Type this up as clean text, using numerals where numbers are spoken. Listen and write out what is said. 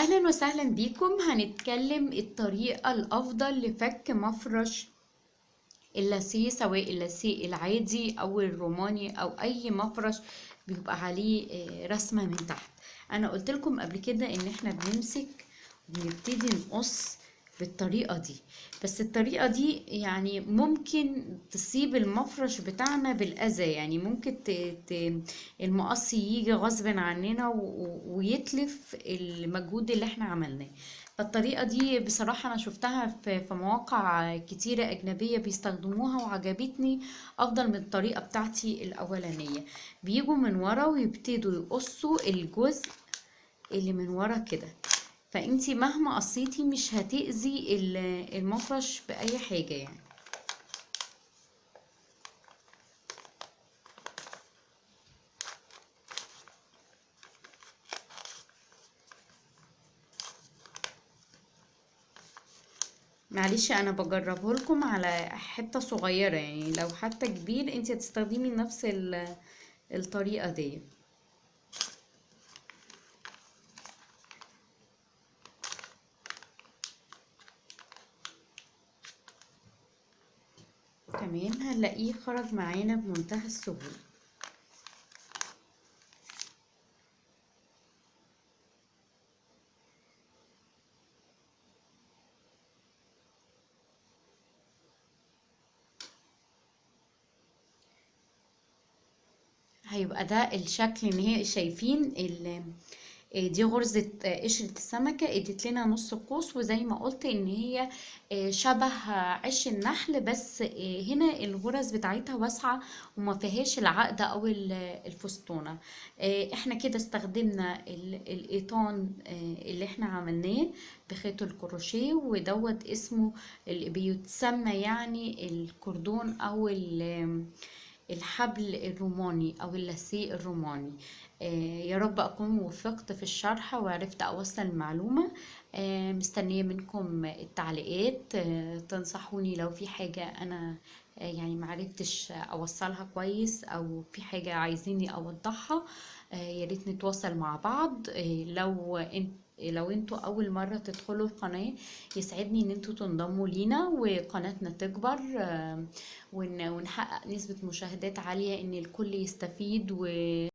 اهلا وسهلا بيكم. هنتكلم الطريقة الافضل لفك مفرش اللاسيه، سواء اللاسيه العادي او الروماني او اي مفرش بيبقى عليه رسمة من تحت. انا قلت لكم قبل كده ان احنا بنمسك وبنبتدي نقص بالطريقة دي، بس الطريقة دي يعني ممكن تصيب المفرش بتاعنا بالأذى، يعني ممكن المقص يجي غصب عننا ويتلف المجهود اللي احنا عملناه. فالطريقة دي بصراحة أنا شفتها في مواقع كتيرة أجنبية بيستخدموها وعجبتني أفضل من الطريقة بتاعتي الأولانية. بيجوا من ورا ويبتدوا يقصوا الجزء اللي من ورا كده، فانتي مهما قصيتي مش هتأذي المفرش بأي حاجة يعني. معلش انا بجربه لكم على حتة صغيرة، يعني لو حتى كبير انتي هتستخدمي نفس الطريقة دي. تمام، هنلاقيه خرج معانا بمنتهى السهولة. هيبقى ده الشكل، ان هي شايفين دي غرزة قشرة السمكة ادت لنا نص قوس، وزي ما قلت ان هي شبه عش النحل، بس هنا الغرز بتاعتها واسعة وما فيهاش العقدة او الفستونة. احنا كده استخدمنا القيطان اللي احنا عملناه بخيط الكروشيه، ودوت اسمه اللي بيتسمى يعني الكردون او الحبل الروماني او اللاسيه الروماني. يا رب اكون وفقت في الشرح وعرفت اوصل المعلومة. مستنية منكم التعليقات، تنصحوني لو في حاجة انا يعني معرفتش اوصلها كويس، او في حاجة عايزيني اوضحها. يا ريت نتواصل مع بعض. لو انتوا اول مرة تدخلوا القناة، يسعدني ان انتوا تنضموا لينا وقناتنا تكبر، ونحقق نسبة مشاهدات عالية ان الكل يستفيد